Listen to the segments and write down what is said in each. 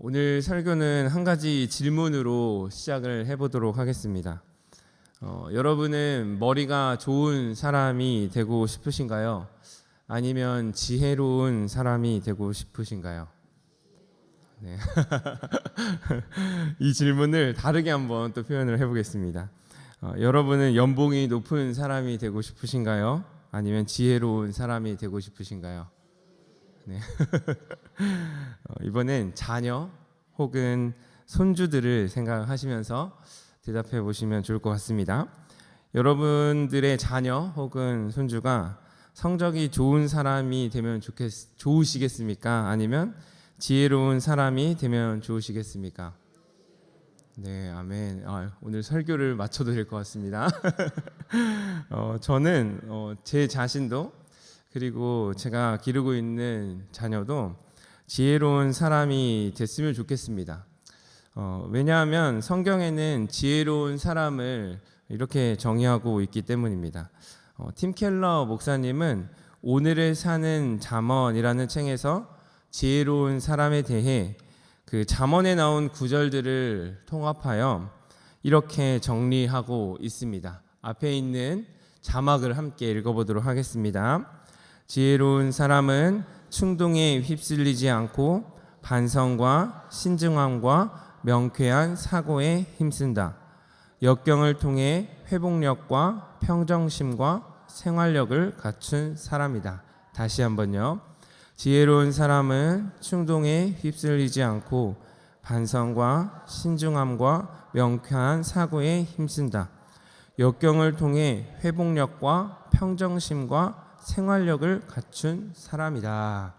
오늘 설교는 한 가지 질문으로 시작을 해보도록 하겠습니다. 여러분은 머리가 좋은 사람이 되고 싶으신가요? 아니면 지혜로운 사람이 되고 싶으신가요? 네. 이 질문을 다르게 한번 또 표현을 해보겠습니다. 여러분은 연봉이 높은 사람이 되고 싶으신가요? 아니면 지혜로운 사람이 되고 싶으신가요? 네. 이번엔 자녀 혹은 손주들을 생각하시면서 대답해 보시면 좋을 것 같습니다. 여러분들의 자녀 혹은 손주가 성적이 좋은 사람이 되면 좋으시겠습니까? 아니면 지혜로운 사람이 되면 좋으시겠습니까? 네, 아멘. 오늘 설교를 마쳐도 될 것 같습니다. 저는 제 자신도 그리고 제가 기르고 있는 자녀도 지혜로운 사람이 됐으면 좋겠습니다. 왜냐하면 성경에는 지혜로운 사람을 이렇게 정의하고 있기 때문입니다. 팀 켈러 목사님은 오늘을 사는 잠언이라는 책에서 지혜로운 사람에 대해 그 잠언에 나온 구절들을 통합하여 이렇게 정리하고 있습니다. 앞에 있는 자막을 함께 읽어보도록 하겠습니다. 지혜로운 사람은 충동에 휩쓸리지 않고 반성과 신중함과 명쾌한 사고에 힘쓴다. 역경을 통해 회복력과 평정심과 생활력을 갖춘 사람이다. 다시 한번요. 지혜로운 사람은 충동에 휩쓸리지 않고 반성과 신중함과 명쾌한 사고에 힘쓴다. 역경을 통해 회복력과 평정심과 생활력을 갖춘 사람이다.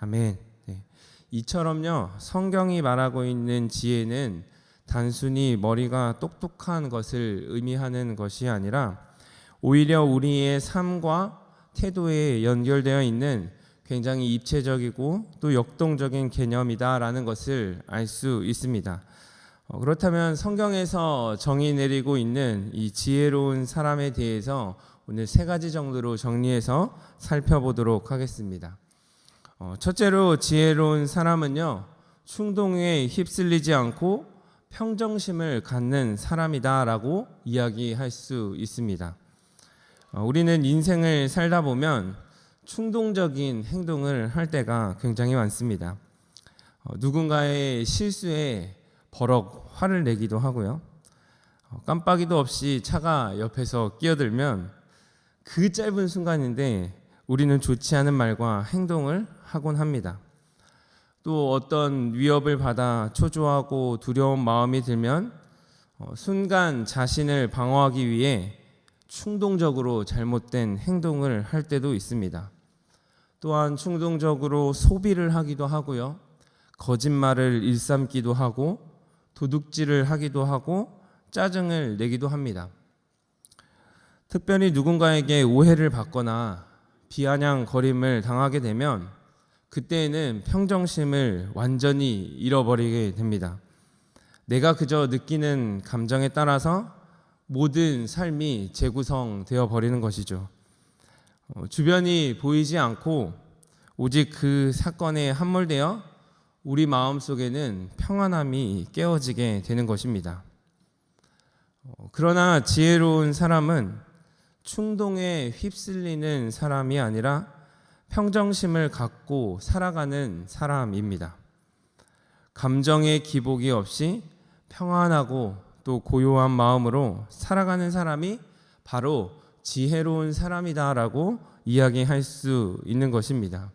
아멘. 네. 이처럼요, 성경이 말하고 있는 지혜는 단순히 머리가 똑똑한 것을 의미하는 것이 아니라 오히려 우리의 삶과 태도에 연결되어 있는 굉장히 입체적이고 또 역동적인 개념이다라는 것을 알 수 있습니다. 그렇다면 성경에서 정의 내리고 있는 이 지혜로운 사람에 대해서 오늘 세 가지 정도로 정리해서 살펴보도록 하겠습니다. 첫째로 지혜로운 사람은요, 충동에 휩쓸리지 않고 평정심을 갖는 사람이다라고 이야기할 수 있습니다. 우리는 인생을 살다 보면 충동적인 행동을 할 때가 굉장히 많습니다. 누군가의 실수에 버럭 화를 내기도 하고요. 깜빡이도 없이 차가 옆에서 끼어들면 그 짧은 순간인데 우리는 좋지 않은 말과 행동을 하곤 합니다. 또 어떤 위협을 받아 초조하고 두려운 마음이 들면 순간 자신을 방어하기 위해 충동적으로 잘못된 행동을 할 때도 있습니다. 또한 충동적으로 소비를 하기도 하고요. 거짓말을 일삼기도 하고 도둑질을 하기도 하고 짜증을 내기도 합니다. 특별히 누군가에게 오해를 받거나 비아냥거림을 당하게 되면 그때에는 평정심을 완전히 잃어버리게 됩니다. 내가 그저 느끼는 감정에 따라서 모든 삶이 재구성되어 버리는 것이죠. 주변이 보이지 않고 오직 그 사건에 함몰되어 우리 마음속에는 평안함이 깨어지게 되는 것입니다. 그러나 지혜로운 사람은 충동에 휩쓸리는 사람이 아니라 평정심을 갖고 살아가는 사람입니다. 감정의 기복이 없이 평안하고 또 고요한 마음으로 살아가는 사람이 바로 지혜로운 사람이다라고 이야기할 수 있는 것입니다.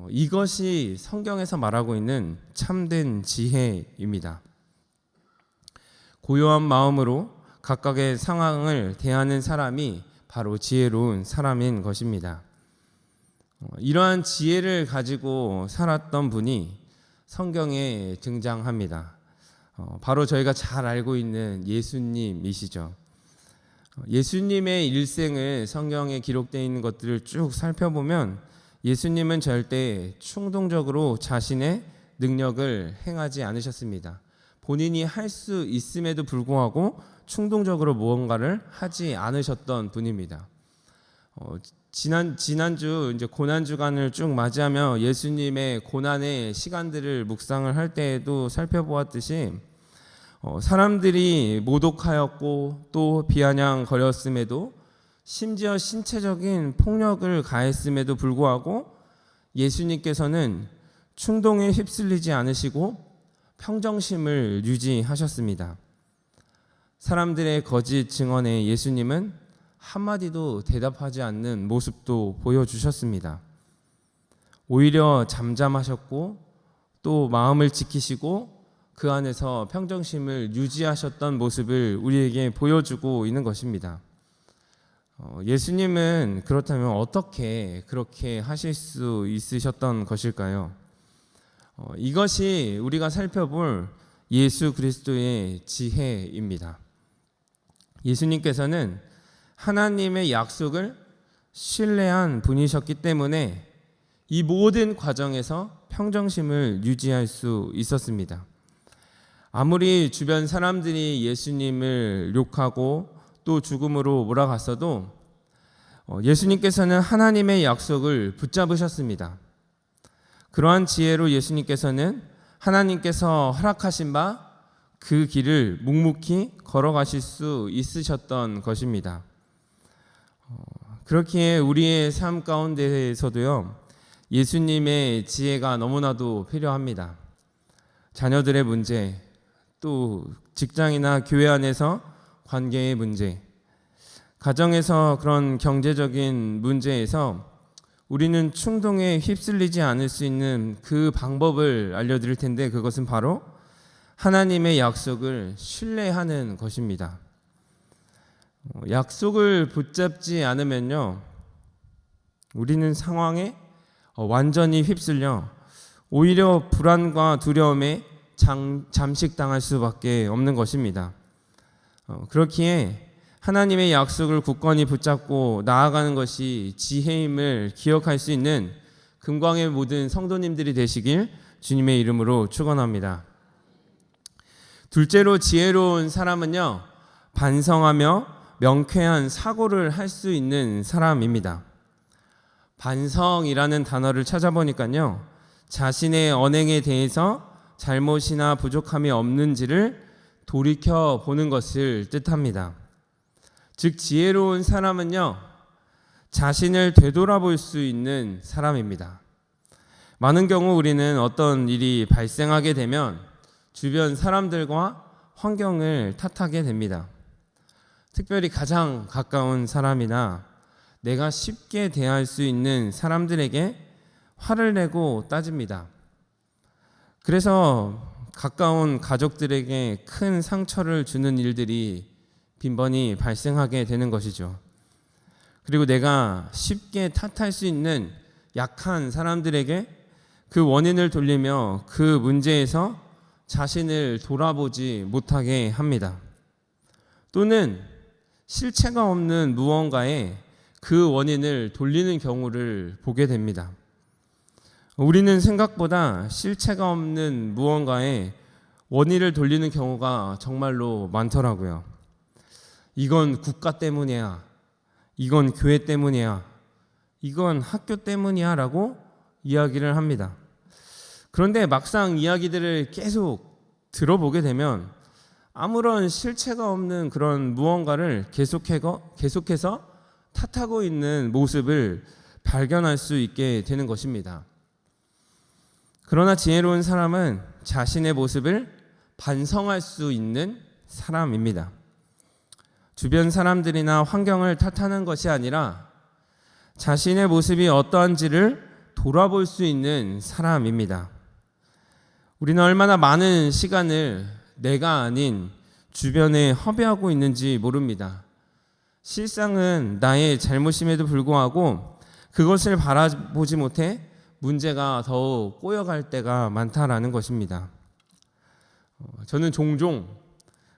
이것이 성경에서 말하고 있는 참된 지혜입니다. 고요한 마음으로 각각의 상황을 대하는 사람이 바로 지혜로운 사람인 것입니다. 이러한 지혜를 가지고 살았던 분이 성경에 등장합니다. 바로 저희가 잘 알고 있는 예수님이시죠. 예수님의 일생을 성경에 기록되어 있는 것들을 쭉 살펴보면 예수님은 절대 충동적으로 자신의 능력을 행하지 않으셨습니다. 본인이 할 수 있음에도 불구하고 충동적으로 무언가를 하지 않으셨던 분입니다. 지난주 이제 고난 주간을 쭉 맞이하며 예수님의 고난의 시간들을 묵상을 할 때에도 살펴보았듯이 사람들이 모독하였고 또 비아냥거렸음에도 심지어 신체적인 폭력을 가했음에도 불구하고 예수님께서는 충동에 휩쓸리지 않으시고 평정심을 유지하셨습니다. 사람들의 거짓 증언에 예수님은 한마디도 대답하지 않는 모습도 보여주셨습니다. 오히려 잠잠하셨고 또 마음을 지키시고 그 안에서 평정심을 유지하셨던 모습을 우리에게 보여주고 있는 것입니다. 예수님은 그렇다면 어떻게 그렇게 하실 수 있으셨던 것일까요? 이것이 우리가 살펴볼 예수 그리스도의 지혜입니다. 예수님께서는 하나님의 약속을 신뢰한 분이셨기 때문에 이 모든 과정에서 평정심을 유지할 수 있었습니다. 아무리 주변 사람들이 예수님을 욕하고 또 죽음으로 몰아갔어도 예수님께서는 하나님의 약속을 붙잡으셨습니다. 그러한 지혜로 예수님께서는 하나님께서 허락하신 바 그 길을 묵묵히 걸어가실 수 있으셨던 것입니다. 그렇기에 우리의 삶 가운데에서도요, 예수님의 지혜가 너무나도 필요합니다. 자녀들의 문제, 또 직장이나 교회 안에서 관계의 문제, 가정에서 그런 경제적인 문제에서 우리는 충동에 휩쓸리지 않을 수 있는 그 방법을 알려드릴 텐데, 그것은 바로 하나님의 약속을 신뢰하는 것입니다. 약속을 붙잡지 않으면요, 우리는 상황에 완전히 휩쓸려 오히려 불안과 두려움에 잠식당할 수밖에 없는 것입니다. 그렇기에 하나님의 약속을 굳건히 붙잡고 나아가는 것이 지혜임을 기억할 수 있는 금광의 모든 성도님들이 되시길 주님의 이름으로 축원합니다. 둘째로 지혜로운 사람은요, 반성하며 명쾌한 사고를 할 수 있는 사람입니다. 반성이라는 단어를 찾아보니까요, 자신의 언행에 대해서 잘못이나 부족함이 없는지를 돌이켜 보는 것을 뜻합니다. 즉 지혜로운 사람은요, 자신을 되돌아볼 수 있는 사람입니다. 많은 경우 우리는 어떤 일이 발생하게 되면 주변 사람들과 환경을 탓하게 됩니다. 특별히 가장 가까운 사람이나 내가 쉽게 대할 수 있는 사람들에게 화를 내고 따집니다. 그래서 가까운 가족들에게 큰 상처를 주는 일들이 빈번히 발생하게 되는 것이죠. 그리고 내가 쉽게 탓할 수 있는 약한 사람들에게 그 원인을 돌리며 그 문제에서 자신을 돌아보지 못하게 합니다. 또는 실체가 없는 무언가에 그 원인을 돌리는 경우를 보게 됩니다. 우리는 생각보다 실체가 없는 무언가에 원인을 돌리는 경우가 정말로 많더라고요. 이건 국가 때문이야, 이건 교회 때문이야, 이건 학교 때문이야 라고 이야기를 합니다. 그런데 막상 이야기들을 계속 들어보게 되면 아무런 실체가 없는 그런 무언가를 계속해서 탓하고 있는 모습을 발견할 수 있게 되는 것입니다. 그러나 지혜로운 사람은 자신의 모습을 반성할 수 있는 사람입니다. 주변 사람들이나 환경을 탓하는 것이 아니라 자신의 모습이 어떠한지를 돌아볼 수 있는 사람입니다. 우리는 얼마나 많은 시간을 내가 아닌 주변에 허비하고 있는지 모릅니다. 실상은 나의 잘못임에도 불구하고 그것을 바라보지 못해 문제가 더욱 꼬여갈 때가 많다라는 것입니다. 저는 종종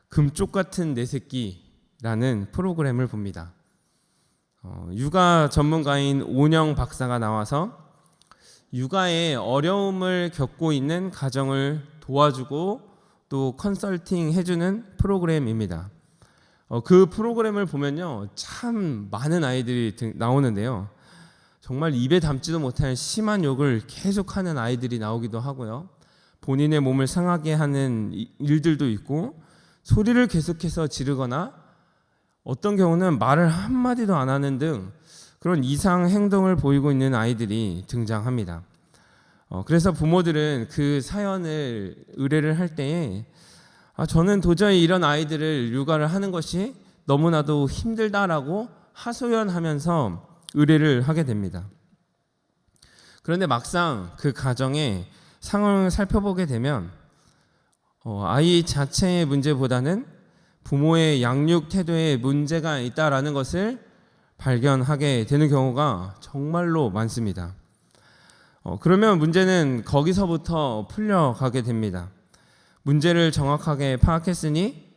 금쪽 같은 내 새끼라는 프로그램을 봅니다. 육아 전문가인 오영 박사가 나와서 육아에 어려움을 겪고 있는 가정을 도와주고 또 컨설팅 해주는 프로그램입니다. 그 프로그램을 보면요, 참 많은 아이들이 나오는데요, 정말 입에 담지도 못할 심한 욕을 계속하는 아이들이 나오기도 하고요. 본인의 몸을 상하게 하는 일들도 있고, 소리를 계속해서 지르거나 어떤 경우는 말을 한마디도 안 하는 등 그런 이상 행동을 보이고 있는 아이들이 등장합니다. 그래서 부모들은 그 사연을 의뢰를 할 때에 저는 도저히 이런 아이들을 육아를 하는 것이 너무나도 힘들다라고 하소연하면서 의뢰를 하게 됩니다. 그런데 막상 그 가정의 상황을 살펴보게 되면 아이 자체의 문제보다는 부모의 양육 태도에 문제가 있다라는 것을 발견하게 되는 경우가 정말로 많습니다. 그러면 문제는 거기서부터 풀려가게 됩니다. 문제를 정확하게 파악했으니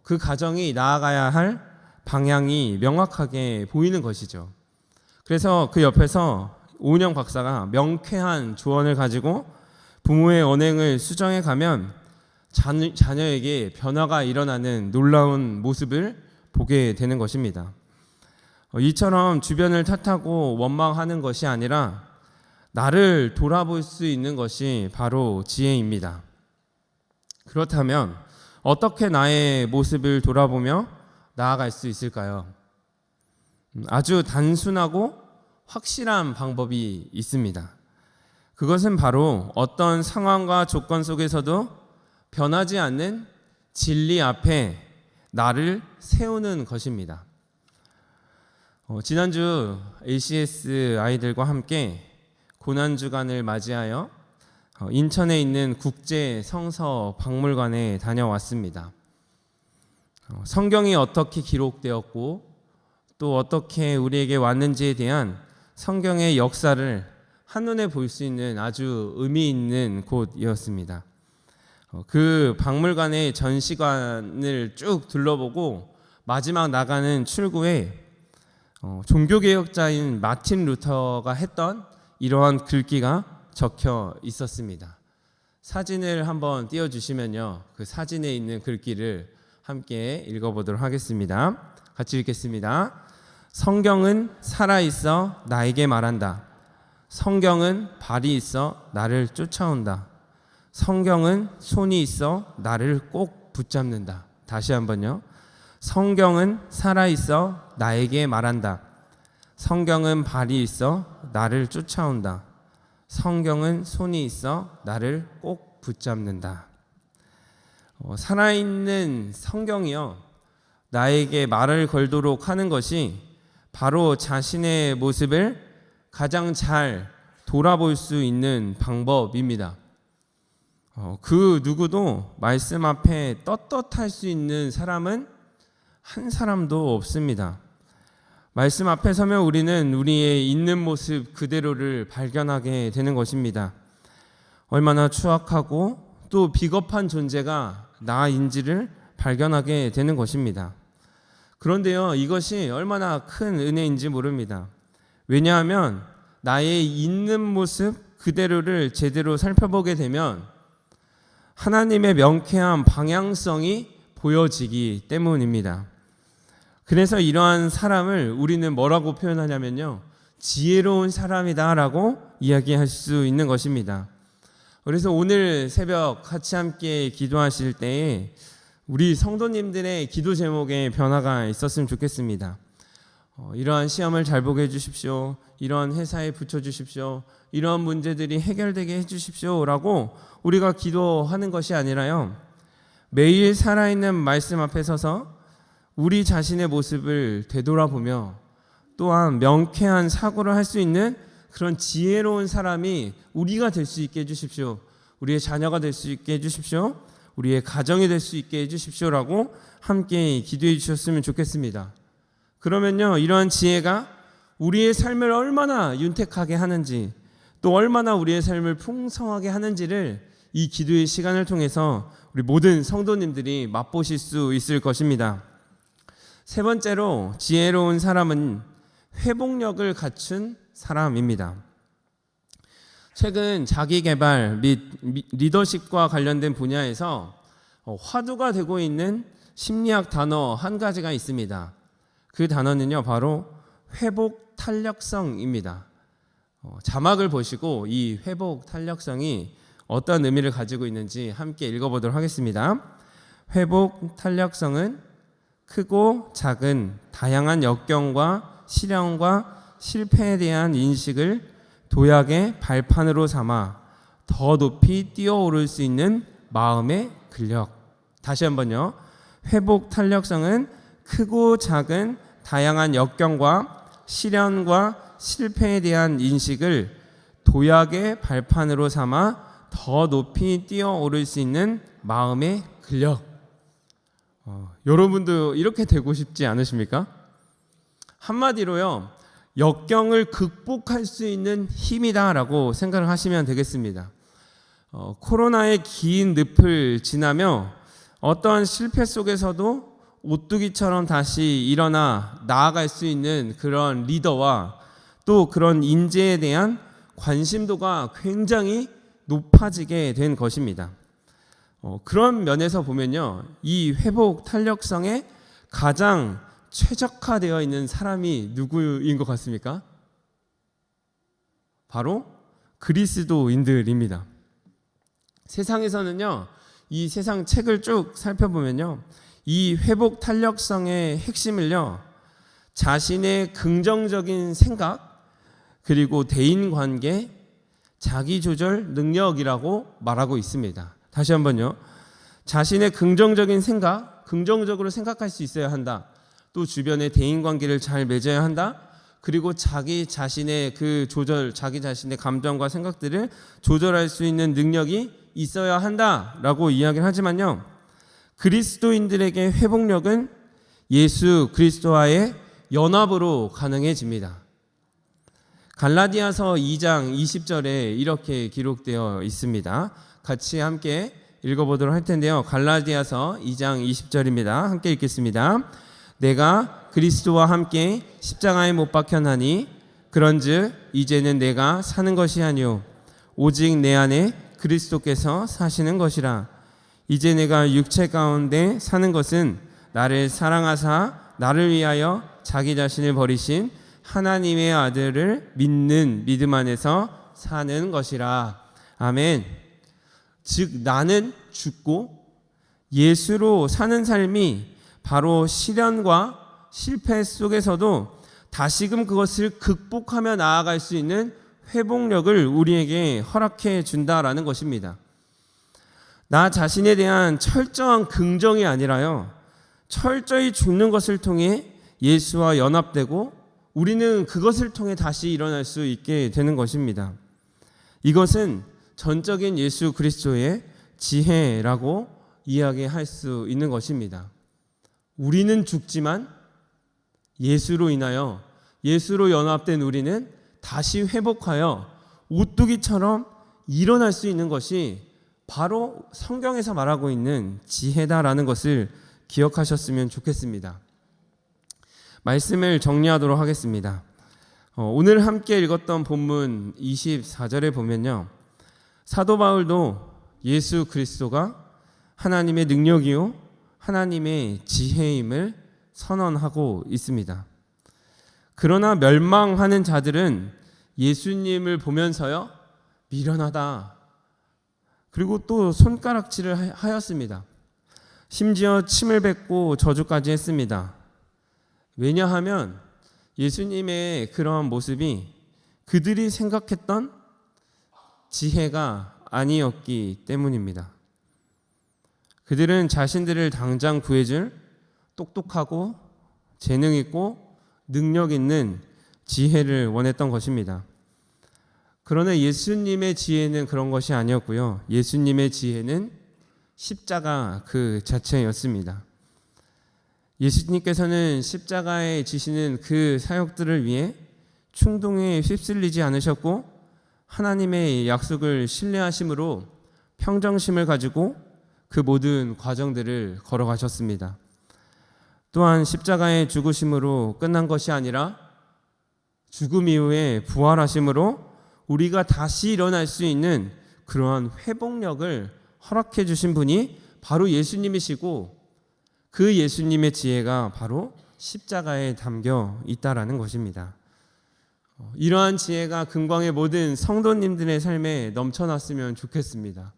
그 가정이 나아가야 할 방향이 명확하게 보이는 것이죠. 그래서 그 옆에서 오은영 박사가 명쾌한 조언을 가지고 부모의 언행을 수정해 가면 자녀에게 변화가 일어나는 놀라운 모습을 보게 되는 것입니다. 이처럼 주변을 탓하고 원망하는 것이 아니라 나를 돌아볼 수 있는 것이 바로 지혜입니다. 그렇다면 어떻게 나의 모습을 돌아보며 나아갈 수 있을까요? 아주 단순하고 확실한 방법이 있습니다. 그것은 바로 어떤 상황과 조건 속에서도 변하지 않는 진리 앞에 나를 세우는 것입니다. 지난주 ACS 아이들과 함께 고난주간을 맞이하여 인천에 있는 국제성서박물관에 다녀왔습니다. 성경이 어떻게 기록되었고 또 어떻게 우리에게 왔는지에 대한 성경의 역사를 한눈에 볼 수 있는 아주 의미 있는 곳이었습니다. 그 박물관의 전시관을 쭉 둘러보고 마지막 나가는 출구에 종교개혁자인 마틴 루터가 했던 이러한 글귀가 적혀 있었습니다. 사진을 한번 띄워주시면요, 그 사진에 있는 글귀를 함께 읽어보도록 하겠습니다. 같이 읽겠습니다. 성경은 살아있어 나에게 말한다. 성경은 발이 있어 나를 쫓아온다. 성경은 손이 있어 나를 꼭 붙잡는다. 다시 한번요. 성경은 살아있어 나에게 말한다. 성경은 발이 있어 나를 쫓아온다. 성경은 손이 있어 나를 꼭 붙잡는다. 살아있는 성경이요, 나에게 말을 걸도록 하는 것이 바로 자신의 모습을 가장 잘 돌아볼 수 있는 방법입니다. 그 누구도 말씀 앞에 떳떳할 수 있는 사람은 한 사람도 없습니다. 말씀 앞에 서면 우리는 우리의 있는 모습 그대로를 발견하게 되는 것입니다. 얼마나 추악하고 또 비겁한 존재가 나인지를 발견하게 되는 것입니다. 그런데요, 이것이 얼마나 큰 은혜인지 모릅니다. 왜냐하면 나의 있는 모습 그대로를 제대로 살펴보게 되면 하나님의 명쾌한 방향성이 보여지기 때문입니다. 그래서 이러한 사람을 우리는 뭐라고 표현하냐면요, 지혜로운 사람이다라고 이야기할 수 있는 것입니다. 그래서 오늘 새벽 같이 함께 기도하실 때에 우리 성도님들의 기도 제목에 변화가 있었으면 좋겠습니다. 이러한 시험을 잘 보게 해주십시오. 이러한 회사에 붙여주십시오. 이러한 문제들이 해결되게 해주십시오 라고 우리가 기도하는 것이 아니라요, 매일 살아있는 말씀 앞에 서서 우리 자신의 모습을 되돌아보며 또한 명쾌한 사고를 할 수 있는 그런 지혜로운 사람이 우리가 될 수 있게 해주십시오. 우리의 자녀가 될 수 있게 해주십시오. 우리의 가정이 될 수 있게 해주십시오라고 함께 기도해 주셨으면 좋겠습니다. 그러면요, 이러한 지혜가 우리의 삶을 얼마나 윤택하게 하는지, 또 얼마나 우리의 삶을 풍성하게 하는지를 이 기도의 시간을 통해서 우리 모든 성도님들이 맛보실 수 있을 것입니다. 세 번째로, 지혜로운 사람은 회복력을 갖춘 사람입니다. 최근 자기개발 및 리더십과 관련된 분야에서 화두가 되고 있는 심리학 단어 한 가지가 있습니다. 그 단어는요, 바로 회복 탄력성입니다. 자막을 보시고 이 회복 탄력성이 어떤 의미를 가지고 있는지 함께 읽어보도록 하겠습니다. 회복 탄력성은 크고 작은 다양한 역경과 시련과 실패에 대한 인식을 도약의 발판으로 삼아 더 높이 뛰어오를 수 있는 마음의 근력. 다시 한번요. 회복 탄력성은 크고 작은 다양한 역경과 시련과 실패에 대한 인식을 도약의 발판으로 삼아 더 높이 뛰어오를 수 있는 마음의 근력. 여러분도 이렇게 되고 싶지 않으십니까? 한마디로요, 역경을 극복할 수 있는 힘이다라고 생각을 하시면 되겠습니다. 코로나의 긴 늪을 지나며 어떠한 실패 속에서도 오뚜기처럼 다시 일어나 나아갈 수 있는 그런 리더와 또 그런 인재에 대한 관심도가 굉장히 높아지게 된 것입니다. 그런 면에서 보면요, 이 회복 탄력성에 가장 최적화되어 있는 사람이 누구인 것 같습니까? 바로 그리스도인들입니다. 세상에서는요, 이 세상 책을 쭉 살펴보면요, 이 회복 탄력성의 핵심을요, 자신의 긍정적인 생각 그리고 대인관계, 자기조절 능력이라고 말하고 있습니다. 다시 한번요. 자신의 긍정적인 생각, 긍정적으로 생각할 수 있어야 한다. 또 주변의 대인관계를 잘 맺어야 한다. 그리고 자기 자신의 그 조절, 자기 자신의 감정과 생각들을 조절할 수 있는 능력이 있어야 한다라고 이야기를 하지만요, 그리스도인들에게 회복력은 예수 그리스도와의 연합으로 가능해집니다. 갈라디아서 2장 20절에 이렇게 기록되어 있습니다. 같이 함께 읽어보도록 할 텐데요. 갈라디아서 2장 20절입니다. 함께 읽겠습니다. 내가 그리스도와 함께 십자가에 못 박혔나니 그런즉 이제는 내가 사는 것이 아니요 오직 내 안에 그리스도께서 사시는 것이라. 이제 내가 육체 가운데 사는 것은 나를 사랑하사 나를 위하여 자기 자신을 버리신 하나님의 아들을 믿는 믿음 안에서 사는 것이라. 아멘. 즉 나는 죽고 예수로 사는 삶이 바로 시련과 실패 속에서도 다시금 그것을 극복하며 나아갈 수 있는 회복력을 우리에게 허락해 준다라는 것입니다. 나 자신에 대한 철저한 긍정이 아니라요, 철저히 죽는 것을 통해 예수와 연합되고 우리는 그것을 통해 다시 일어날 수 있게 되는 것입니다. 이것은 전적인 예수 그리스도의 지혜라고 이야기할 수 있는 것입니다. 우리는 죽지만 예수로 인하여 예수로 연합된 우리는 다시 회복하여 오뚜기처럼 일어날 수 있는 것이 바로 성경에서 말하고 있는 지혜다라는 것을 기억하셨으면 좋겠습니다. 말씀을 정리하도록 하겠습니다. 오늘 함께 읽었던 본문 24절에 보면요, 사도 바울도 예수 그리스도가 하나님의 능력이요 하나님의 지혜임을 선언하고 있습니다. 그러나 멸망하는 자들은 예수님을 보면서요, 미련하다, 그리고 또 손가락질을 하였습니다. 심지어 침을 뱉고 저주까지 했습니다. 왜냐하면 예수님의 그러한 모습이 그들이 생각했던 지혜가 아니었기 때문입니다. 그들은 자신들을 당장 구해줄 똑똑하고 재능 있고 능력 있는 지혜를 원했던 것입니다. 그러나 예수님의 지혜는 그런 것이 아니었고요. 예수님의 지혜는 십자가 그 자체였습니다. 예수님께서는 십자가에 지시는 그 사역들을 위해 충동에 휩쓸리지 않으셨고 하나님의 약속을 신뢰하심으로 평정심을 가지고 그 모든 과정들을 걸어가셨습니다. 또한 십자가의 죽으심으로 끝난 것이 아니라 죽음 이후에 부활하심으로 우리가 다시 일어날 수 있는 그러한 회복력을 허락해 주신 분이 바로 예수님이시고 그 예수님의 지혜가 바로 십자가에 담겨 있다라는 것입니다. 이러한 지혜가 금광의 모든 성도님들의 삶에 넘쳐났으면 좋겠습니다.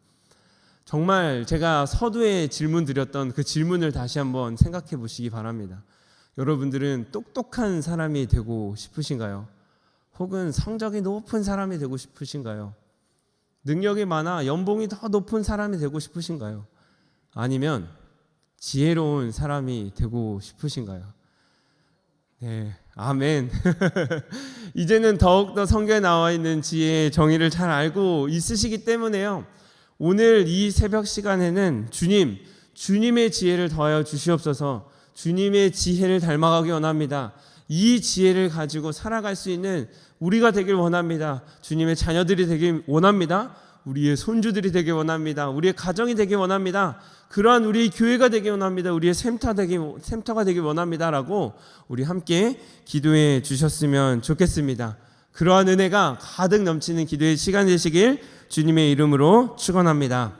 정말 제가 서두에 질문 드렸던 그 질문을 다시 한번 생각해 보시기 바랍니다. 여러분들은 똑똑한 사람이 되고 싶으신가요? 혹은 성적이 높은 사람이 되고 싶으신가요? 능력이 많아 연봉이 더 높은 사람이 되고 싶으신가요? 아니면 지혜로운 사람이 되고 싶으신가요? 네, 아멘. 이제는 더욱더 성경에 나와 있는 지혜의 정의를 잘 알고 있으시기 때문에요. 오늘 이 새벽 시간에는 주님의 지혜를 더하여 주시옵소서. 주님의 지혜를 닮아가기 원합니다. 이 지혜를 가지고 살아갈 수 있는 우리가 되길 원합니다. 주님의 자녀들이 되길 원합니다. 우리의 손주들이 되길 원합니다. 우리의 가정이 되길 원합니다. 그러한 우리의 교회가 되길 원합니다. 우리의 샘터가 되길 원합니다라고 우리 함께 기도해 주셨으면 좋겠습니다. 그러한 은혜가 가득 넘치는 기도의 시간 되시길 주님의 이름으로 축원합니다.